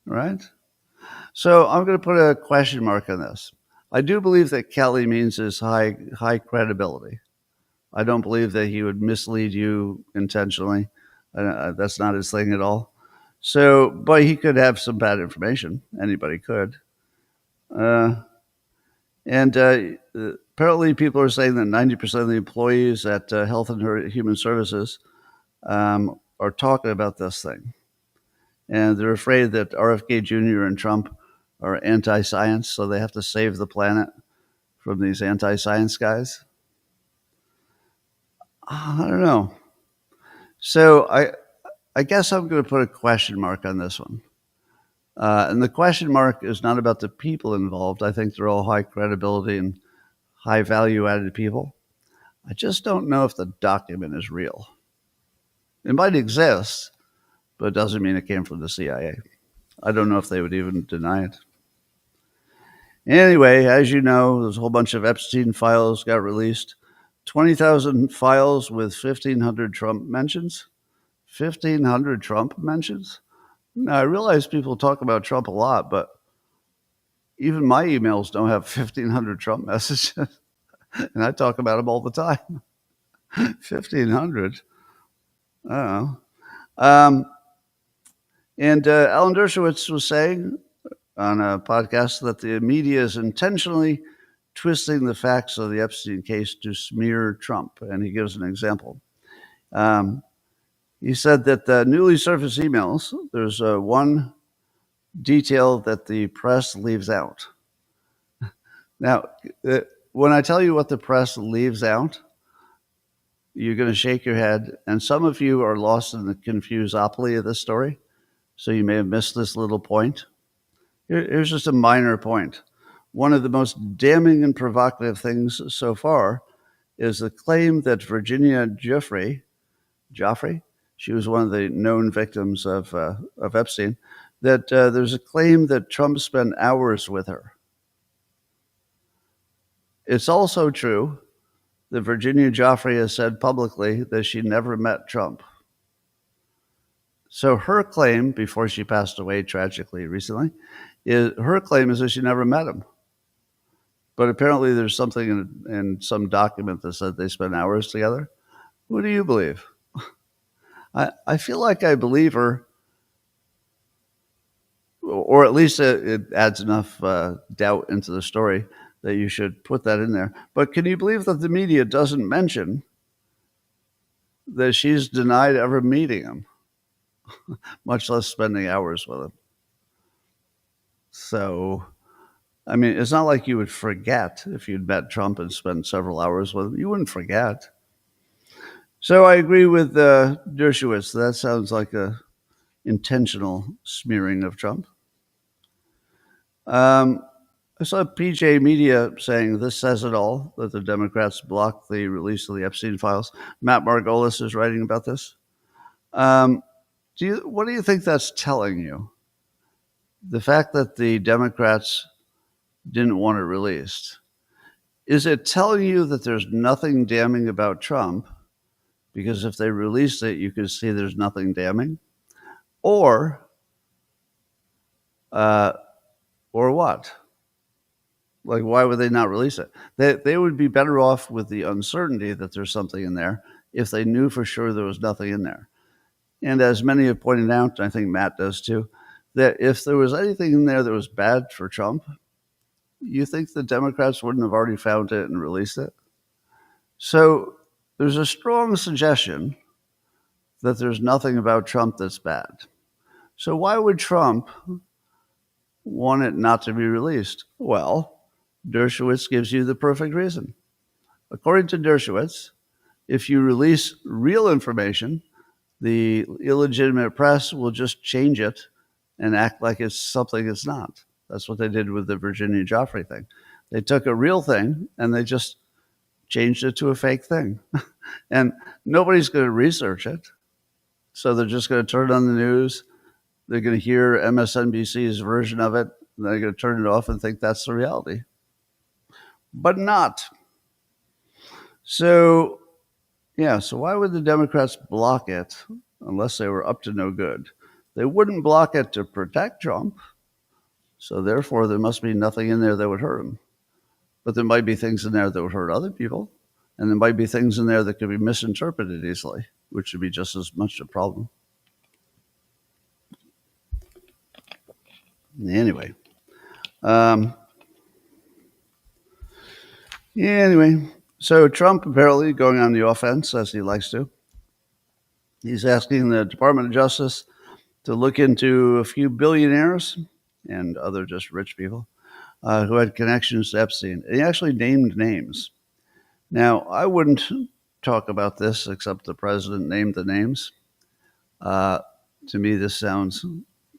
Right? So I'm going to put a question mark on this. I do believe that Kelly Means is high credibility. I don't believe that he would mislead you intentionally. That's not his thing at all. So, but he could have some bad information. Anybody could. And apparently people are saying that 90% of the employees at Health and Human Services are talking about this thing. And they're afraid that RFK Jr. and Trump are anti-science, so they have to save the planet from these anti-science guys. I don't know. So I guess I'm going to put a question mark on this one. And the question mark is not about the people involved. I think they're all high credibility and high value added people. I just don't know if the document is real. It might exist, but it doesn't mean it came from the CIA. I don't know if they would even deny it. Anyway, as you know, there's a whole bunch of Epstein files got released. 20,000 files with 1,500 Trump mentions. 1,500 Trump mentions? Now, I realize people talk about Trump a lot, but Even my emails don't have 1,500 Trump messages, and I talk about them all the time. 1,500. I don't know. And Alan Dershowitz was saying on a podcast that the media is intentionally twisting the facts of the Epstein case to smear Trump. And he gives an example. He said that the newly surfaced emails, there's one detail that the press leaves out. Now, when I tell you what the press leaves out, you're going to shake your head. And some of you are lost in the confusopoly of this story. So you may have missed this little point. Here's just a minor point. One of the most damning and provocative things so far is the claim that Virginia Giuffre, she was one of the known victims of Epstein, that there's a claim that Trump spent hours with her. It's also true that Virginia Giuffre has said publicly that she never met Trump. So her claim, before she passed away tragically recently, her claim is that she never met him. But apparently there's something in some document that said they spent hours together. Who do you believe? I feel like I believe her, or at least it adds enough doubt into the story that you should put that in there. But can you believe that the media doesn't mention that she's denied ever meeting him, much less spending hours with him? So, I mean, it's not like you would forget if you'd met Trump and spent several hours with him. You wouldn't forget. So I agree with Dershowitz. That sounds like a intentional smearing of Trump. I saw PJ Media saying this says it all, that the Democrats blocked the release of the Epstein files. Matt Margolis is writing about this. What do you think that's telling you? The fact that the Democrats didn't want it released. Is it telling you that there's nothing damning about Trump? Because if they released it, you could see there's nothing damning. Or what? Like, why would they not release it? They would be better off with the uncertainty that there's something in there if they knew for sure there was nothing in there. And as many have pointed out, and I think Matt does too, that if there was anything in there that was bad for Trump, you think the Democrats wouldn't have already found it and released it? So there's a strong suggestion that there's nothing about Trump that's bad. So why would Trump want it not to be released? Well, Dershowitz gives you the perfect reason. According to Dershowitz, if you release real information, the illegitimate press will just change it and act like it's something it's not. That's what they did with the Virginia Giuffre thing. They took a real thing and they just changed it to a fake thing. And nobody's going to research it. So they're just going to turn on the news. They're going to hear MSNBC's version of it. And they're going to turn it off and think that's the reality. But not. So why would the Democrats block it unless they were up to no good? They wouldn't block it to protect Trump. So therefore, there must be nothing in there that would hurt him. But there might be things in there that would hurt other people. And there might be things in there that could be misinterpreted easily, which would be just as much a problem. Anyway. So Trump apparently going on the offense, as he likes to. He's asking the Department of Justice to look into a few billionaires and other just rich people who had connections to Epstein. And he actually named names. Now, I wouldn't talk about this except the president named the names. To me, this sounds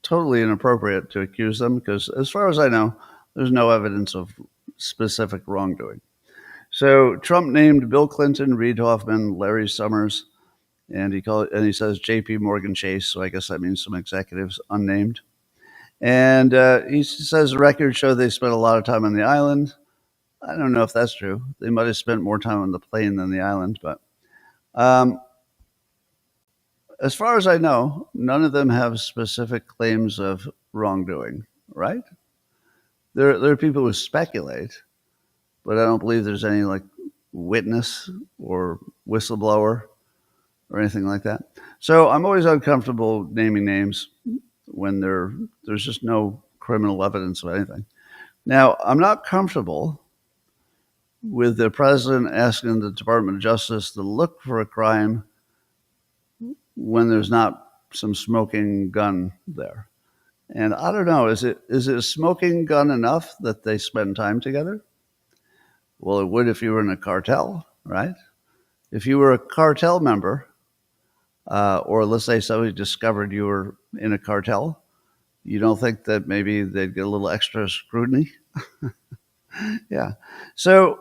totally inappropriate to accuse them because, as far as I know, there's no evidence of specific wrongdoing. So Trump named Bill Clinton, Reid Hoffman, Larry Summers, and he says J.P. Morgan Chase. So I guess that means some executives unnamed. And he says the records show they spent a lot of time on the island. I don't know if that's true. They might have spent more time on the plane than the island. But as far as I know, none of them have specific claims of wrongdoing, right? There are people who speculate, but I don't believe there's any like witness or whistleblower or anything like that. So I'm always uncomfortable naming names when there's just no criminal evidence of anything. Now, I'm not comfortable with the president asking the Department of Justice to look for a crime when there's not some smoking gun there. And I don't know, is it a smoking gun enough that they spend time together? Well, it would if you were in a cartel, right? If you were a cartel member, or let's say somebody discovered you were in a cartel, you don't think that maybe they'd get a little extra scrutiny? Yeah. So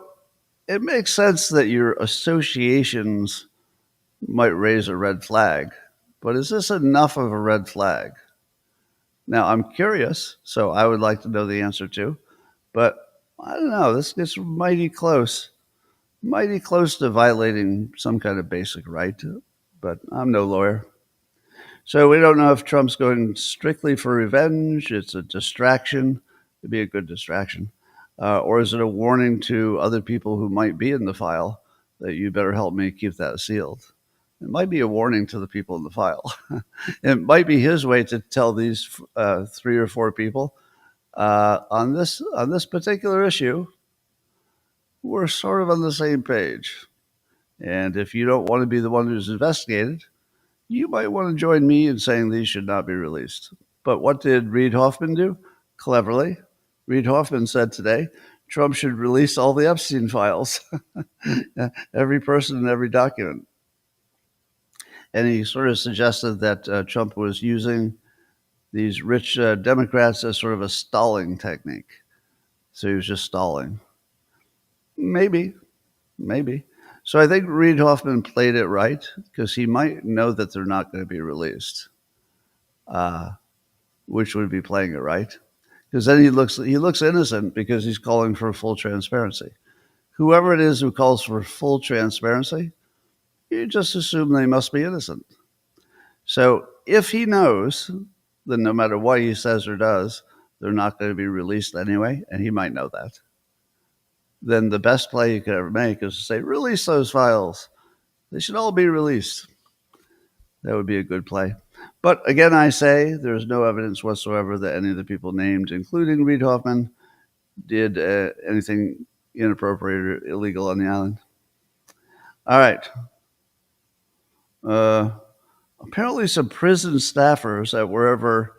it makes sense that your associations might raise a red flag, but is this enough of a red flag? Now, I'm curious, so I would like to know the answer too, but I don't know. This gets mighty close to violating some kind of basic right, but I'm no lawyer. So we don't know if Trump's going strictly for revenge. It's a distraction. It'd be a good distraction. Or is it a warning to other people who might be in the file that you better help me keep that sealed? It might be a warning to the people in the file. It might be his way to tell these 3 or 4 people on this particular issue, we're sort of on the same page. And if you don't want to be the one who's investigated, you might want to join me in saying these should not be released. But what did Reid Hoffman do? Cleverly, Reid Hoffman said today, Trump should release all the Epstein files, every person and every document. And he sort of suggested that Trump was using these rich Democrats as sort of a stalling technique. So he was just stalling. Maybe. So I think Reid Hoffman played it right because he might know that they're not going to be released, which would be playing it right. Because then he looks innocent because he's calling for full transparency. Whoever it is who calls for full transparency, you just assume they must be innocent. So if he knows, then no matter what he says or does, they're not going to be released anyway, and he might know that. Then the best play you could ever make is to say, release those files. They should all be released. That would be a good play. But again, I say there's no evidence whatsoever that any of the people named, including Reid Hoffman, did anything inappropriate or illegal on the island. All right. Apparently some prison staffers at wherever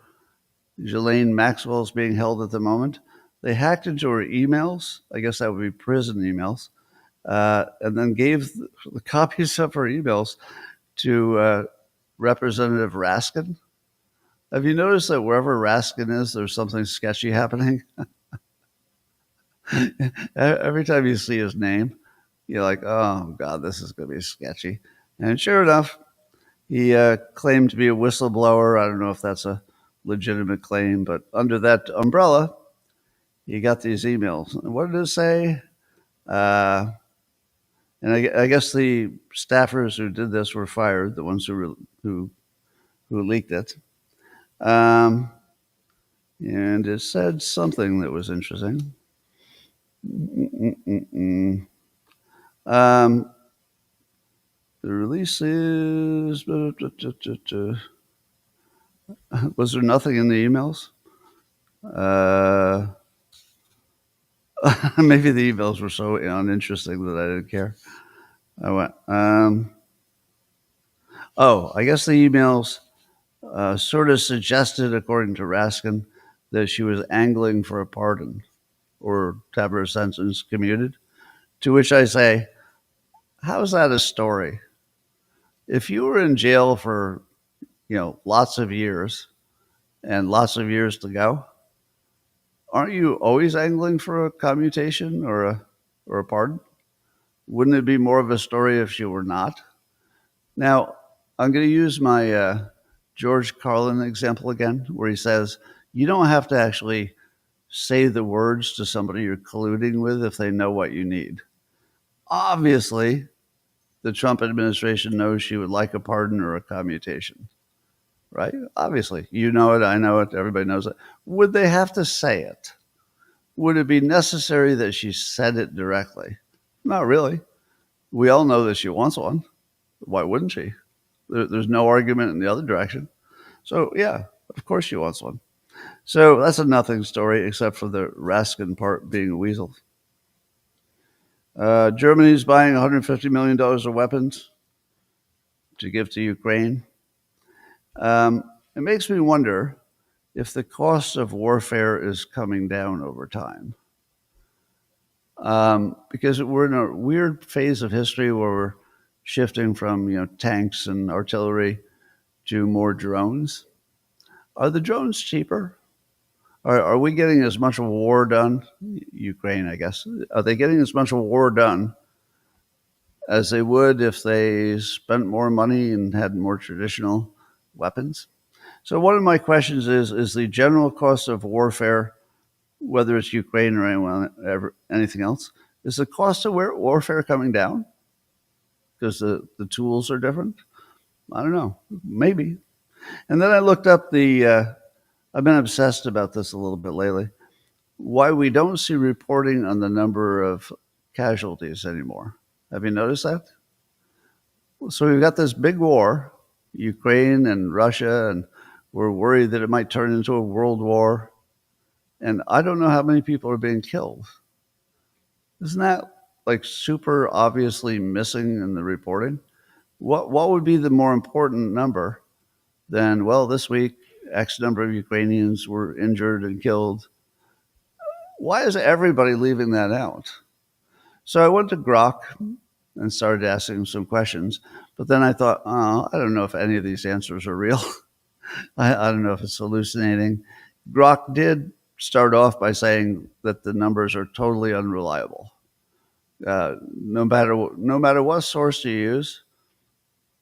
Ghislaine Maxwell is being held at the moment, they hacked into her emails. I guess that would be prison emails. And then gave the copies of her emails to Representative Raskin. Have you noticed that wherever Raskin is, there's something sketchy happening? Every time you see his name, you're like, oh, God, this is going to be sketchy. And sure enough, he claimed to be a whistleblower. I don't know if that's a legitimate claim, but under that umbrella, he got these emails. What did it say? And I guess the staffers who did this were fired, the ones who leaked it. And it said something that was interesting. The release is... Was there nothing in the emails? Maybe the emails were so uninteresting that I didn't care. I went, I guess the emails sort of suggested, according to Raskin, that she was angling for a pardon or to have her sentence commuted. To which I say, how is that a story? If you were in jail for, lots of years and lots of years to go, aren't you always angling for a commutation or a pardon? Wouldn't it be more of a story if you were not? Now, I'm going to use my George Carlin example again, where he says, you don't have to actually say the words to somebody you're colluding with if they know what you need. Obviously, the Trump administration knows she would like a pardon or a commutation, right? Obviously. You know it, I know it, everybody knows it. Would they have to say it? would it be necessary that she said it directly? Not really. We all know that she wants one. Why wouldn't she? There's no argument in the other direction. So, yeah, of course she wants one. So that's a nothing story, except for the Raskin part being a weasel. Germany's buying $150 million of weapons to give to Ukraine. It makes me wonder if the cost of warfare is coming down over time. Because we're in a weird phase of history where we're shifting from tanks and artillery to more drones. Are the drones cheaper? Are we getting as much war done? Ukraine, I guess. Are they getting as much war done as they would if they spent more money and had more traditional weapons? So one of my questions is the general cost of warfare, whether it's Ukraine or anything else, is the cost of warfare coming down because the tools are different? I don't know. Maybe. And then I looked up I've been obsessed about this a little bit lately, why we don't see reporting on the number of casualties anymore. Have you noticed that? So we've got this big war, Ukraine and Russia, and we're worried that it might turn into a world war. And I don't know how many people are being killed. Isn't that like super obviously missing in the reporting? What would be the more important number than, well, this week, X number of Ukrainians were injured and killed? Why is everybody leaving that out? So I went to Grok and started asking some questions, but then I thought, I don't know if any of these answers are real. I don't know if it's hallucinating. Grok did start off by saying that the numbers are totally unreliable. No matter what source you use,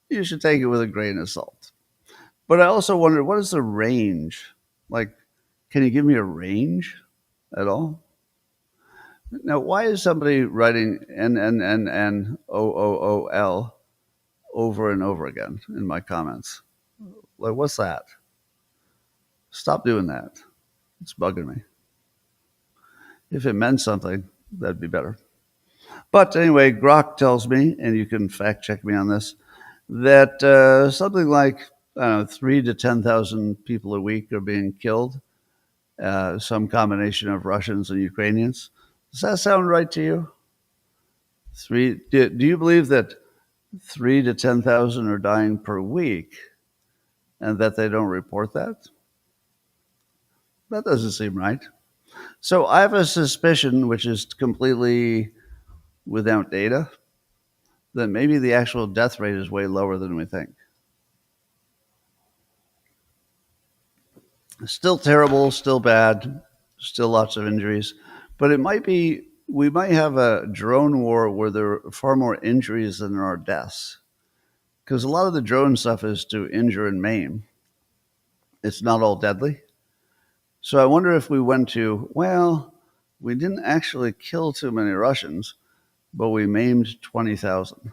you should take it with a grain of salt. But I also wondered, what is the range? Like, can you give me a range at all? Now, why is somebody writing NNNNOOOL over and over again in my comments? Like, what's that? Stop doing that. It's bugging me. If it meant something, that'd be better. But anyway, Grok tells me, and you can fact check me on this, that something like 3 to 10,000 people a week are being killed, some combination of Russians and Ukrainians. Does that sound right to you? Do you believe that 3 to 10,000 are dying per week and that they don't report that? That doesn't seem right. So I have a suspicion, which is completely without data, that maybe the actual death rate is way lower than we think. Still terrible, still bad, still lots of injuries, but we might have a drone war where there are far more injuries than there are deaths. Because a lot of the drone stuff is to injure and maim. It's not all deadly. So I wonder if we went to, well, we didn't actually kill too many Russians, but we maimed 20,000.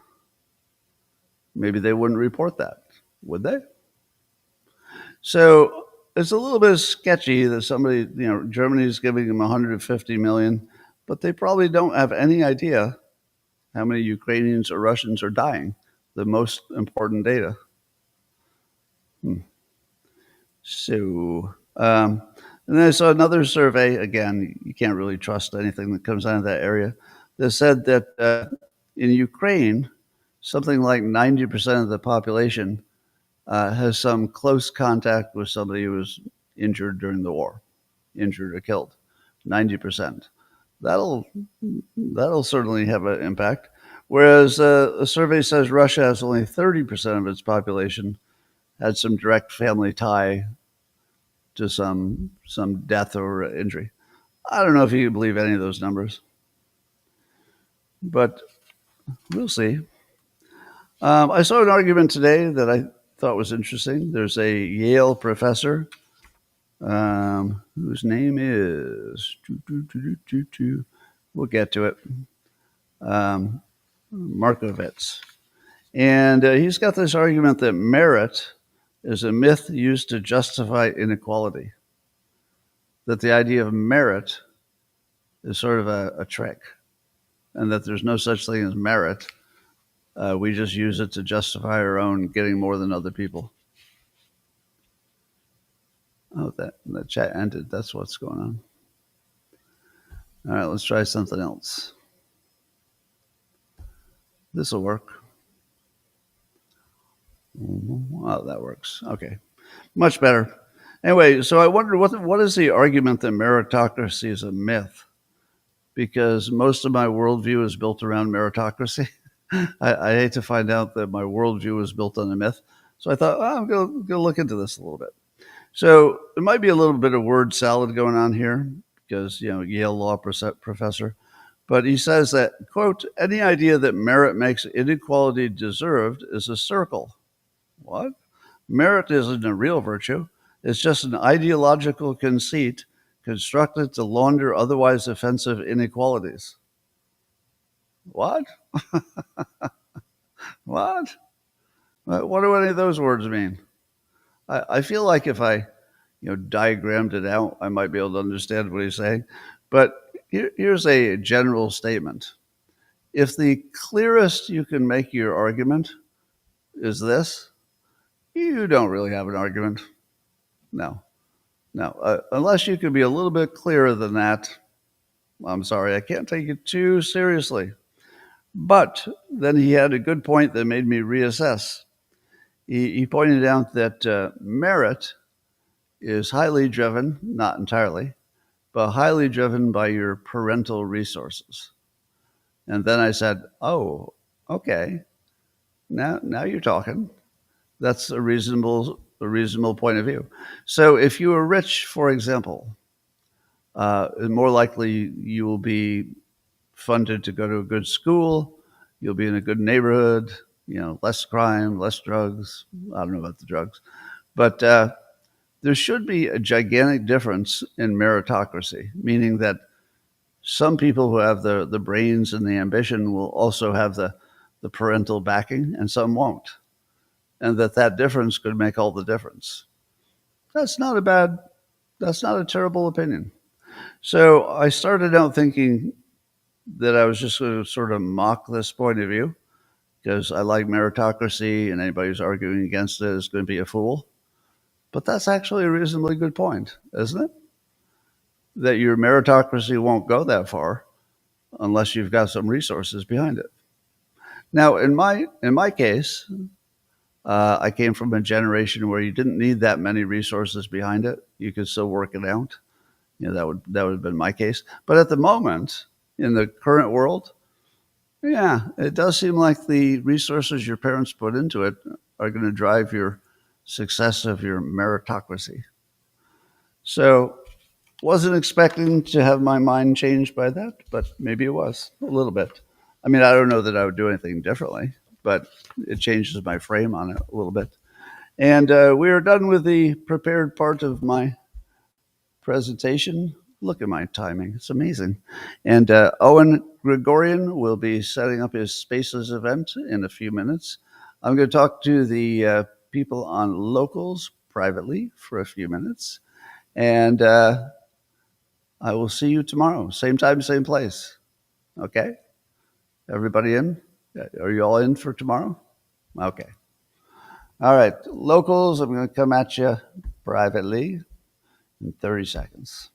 Maybe they wouldn't report that, would they? So it's a little bit sketchy that somebody, Germany's giving them 150 million, but they probably don't have any idea how many Ukrainians or Russians are dying. The most important data. So, and then I saw another survey. Again, you can't really trust anything that comes out of that area. That said that in Ukraine, something like 90% of the population has some close contact with somebody who was injured during the war, injured or killed. 90%. That'll certainly have an impact. Whereas a survey says Russia has only 30% of its population had some direct family tie to some death or injury. I don't know if you can believe any of those numbers, but we'll see. I saw an argument today that I thought was interesting. There's a Yale professor whose name is, we'll get to it, Markovitz. And he's got this argument that merit is a myth used to justify inequality. That the idea of merit is sort of a trick, and that there's no such thing as merit. We just use it to justify our own getting more than other people. Oh, that the chat ended. That's what's going on. All right, let's try something else. This will work. Oh, that works. Okay, much better. Anyway, so I wondered what is the argument that meritocracy is a myth? Because most of my worldview is built around meritocracy. I hate to find out that my worldview is built on a myth. So I thought, I'm going to look into this a little bit. So there might be a little bit of word salad going on here because, Yale law professor. But he says that, quote, any idea that merit makes inequality deserved is a circle. What? Merit isn't a real virtue. It's just an ideological conceit constructed to launder otherwise offensive inequalities. What? What? What do any of those words mean? I feel like if I, diagrammed it out, I might be able to understand what he's saying. But here's a general statement. If the clearest you can make your argument is this, you don't really have an argument. No. Unless you can be a little bit clearer than that, I'm sorry, I can't take it too seriously. But then he had a good point that made me reassess. He pointed out that merit is highly driven, not entirely, but highly driven by your parental resources. And then I said, oh, okay, now you're talking. That's a reasonable point of view. So if you are rich, for example, more likely you will be funded to go to a good school. You'll be in a good neighborhood, less crime, less drugs. I don't know about the drugs. But there should be a gigantic difference in meritocracy, meaning that some people who have the brains and the ambition will also have the parental backing and some won't. And that difference could make all the difference. That's not a terrible opinion. So I started out thinking that I was just going to sort of mock this point of view because I like meritocracy and anybody who's arguing against it is going to be a fool. But that's actually a reasonably good point, isn't it? That your meritocracy won't go that far unless you've got some resources behind it. Now, in my case, I came from a generation where you didn't need that many resources behind it. You could still work it out. That would have been my case. But at the moment, in the current world, yeah, it does seem like the resources your parents put into it are going to drive your success of your meritocracy. So wasn't expecting to have my mind changed by that, but maybe it was a little bit. I mean, I don't know that I would do anything differently, but it changes my frame on it a little bit. And we are done with the prepared part of my presentation. Look at my timing. It's amazing. And Owen Gregorian will be setting up his Spaces event in a few minutes. I'm going to talk to the people on locals privately for a few minutes. And I will see you tomorrow. Same time, same place. Okay? Everybody in? Are you all in for tomorrow? Okay. All right. Locals, I'm going to come at you privately in 30 seconds.